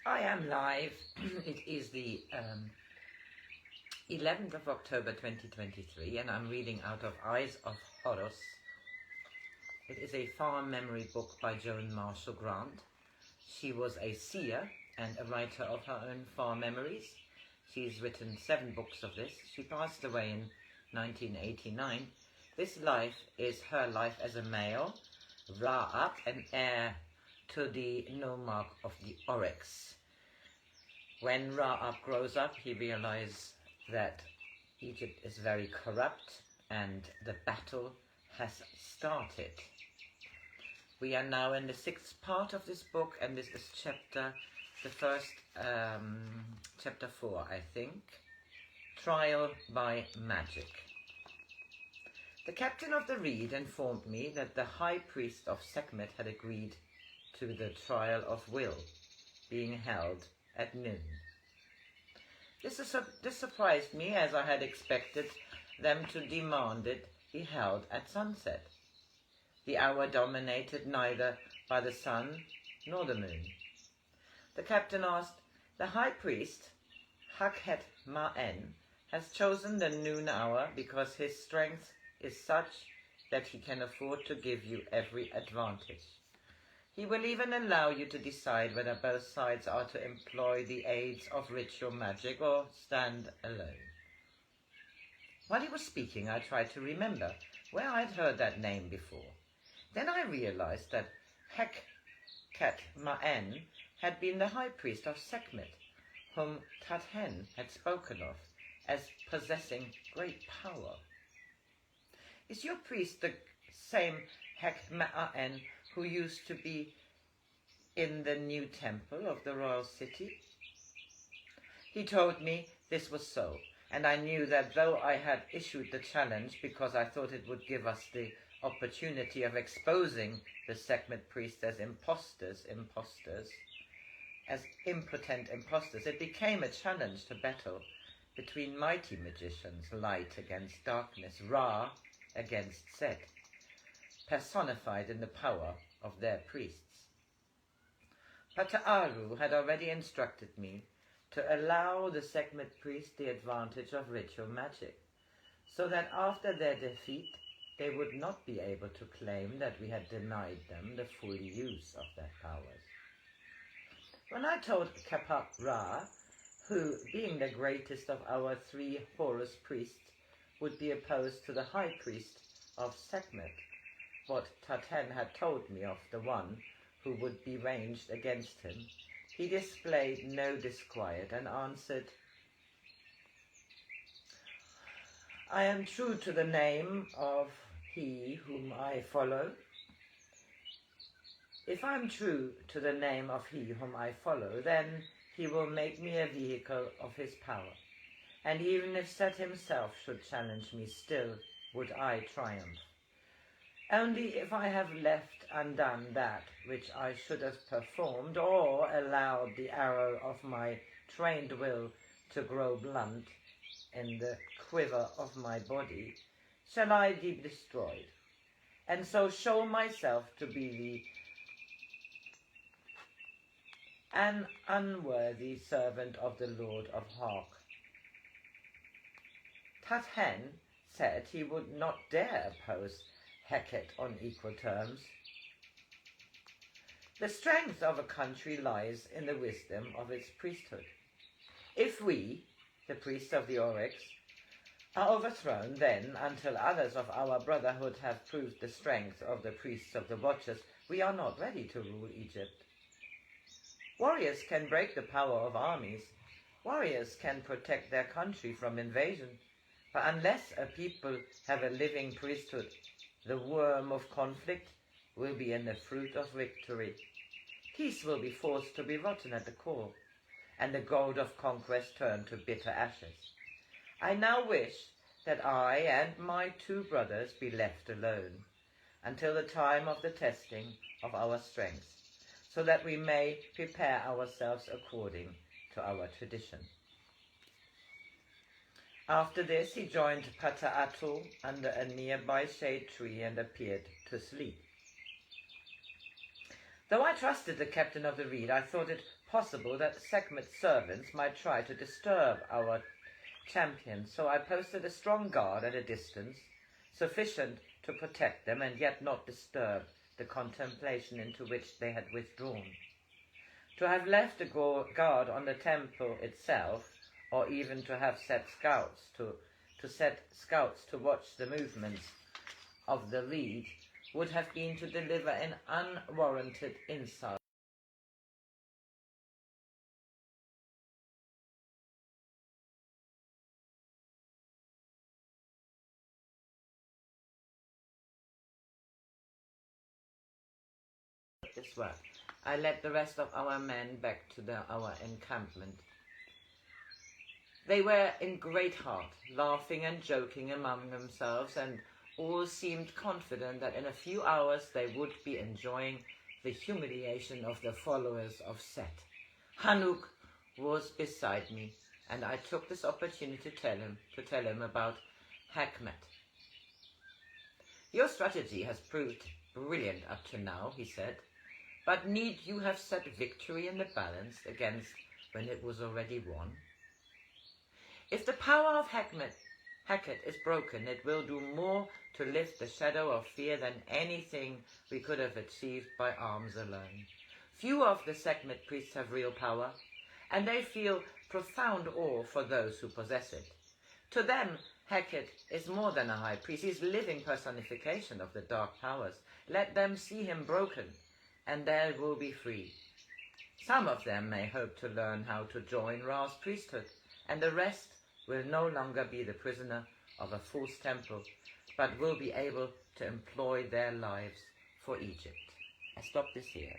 I am live. It is the 11th of October 2023 and I'm reading out of Eyes of Horus. It is a farm memory book by Joan Marshall Grants. She was a seer and a writer of her own farm memories. She's written 7 books of this. She passed away in 1989. This life is her life as a male, Ra-up, an heir to the nomarch of the Oryx. When Ra-up grows up, he realizes that Egypt is very corrupt and the battle has started. We are now in the 6th part of this book, and this is chapter 4, I think. Trial by Magic. The captain of the reed informed me that the high priest of Sekhmet had agreed to the trial of will being held at noon. This surprised me, as I had expected them to demand it be held at sunset, the hour dominated neither by the sun nor the moon. The captain asked, "The high priest, Hakhet-Ma'en, has chosen the noon hour because his strength is such that he can afford to give you every advantage. He will even allow you to decide whether both sides are to employ the aids of ritual magic or stand alone." While he was speaking, I tried to remember where I had heard that name before. Then I realized that Hakhet-Ma'en had been the high priest of Sekhmet, whom Tathen had spoken of as possessing great power. "Is your priest the same Hakhet-Ma'en who used to be in the new temple of the royal city?" He told me this was so, and I knew that though I had issued the challenge because I thought it would give us the opportunity of exposing the Sekhmet priests as as impotent impostors, it became a challenge to battle between mighty magicians, light against darkness, Ra against Set, personified in the power of their priests. Pata'aru had already instructed me to allow the Sekhmet priests the advantage of ritual magic, so that after their defeat they would not be able to claim that we had denied them the full use of their powers. When I told Kappa-Ra, who, being the greatest of our 3 Horus priests, would be opposed to the high priest of Sekhmet, what Tathen had told me of the one who would be ranged against him, he displayed no disquiet and answered, "I am true to the name of he whom I follow. If I am true to the name of he whom I follow, then he will make me a vehicle of his power, and even if Set himself should challenge me, still would I triumph. Only if I have left undone that which I should have performed, or allowed the arrow of my trained will to grow blunt in the quiver of my body, shall I be destroyed, and so show myself to be an unworthy servant of the Lord of Hark." Tathen said he would not dare oppose Heket on equal terms. "The strength of a country lies in the wisdom of its priesthood. If we, the priests of the Oryx, are overthrown, then, until others of our brotherhood have proved the strength of the priests of the Watchers, we are not ready to rule Egypt. Warriors can break the power of armies. Warriors can protect their country from invasion. But unless a people have a living priesthood, the worm of conflict will be in the fruit of victory. Peace will be forced to be rotten at the core, and the gold of conquest turn to bitter ashes. I now wish that I and my 2 brothers be left alone until the time of the testing of our strength, so that we may prepare ourselves according to our tradition." After this, he joined Pata'atu under a nearby shade tree and appeared to sleep. Though I trusted the captain of the reed, I thought it possible that Sekhmet's servants might try to disturb our champions, so I posted a strong guard at a distance, sufficient to protect them and yet not disturb the contemplation into which they had withdrawn. To have left a guard on the temple itself, or even to have set scouts to watch the movements of the lead, would have been to deliver an unwarranted insult. This work. I led the rest of our men back to our encampment. They were in great heart, laughing and joking among themselves, and all seemed confident that in a few hours they would be enjoying the humiliation of the followers of Set. Hanuk was beside me, and I took this opportunity to tell him about Sekhmet. Your strategy has proved brilliant up to now, he said, but need you have set victory in the balance against when it was already won? If the power of Heket is broken, it will do more to lift the shadow of fear than anything we could have achieved by arms alone. Few of the Sekhmet priests have real power, and they feel profound awe for those who possess it. To them, Heket is more than a high priest. He is living personification of the dark powers. Let them see him broken, and they will be free. Some of them may hope to learn how to join Ra's priesthood, and the rest will no longer be the prisoner of a false temple, but will be able to employ their lives for Egypt. I stop this here.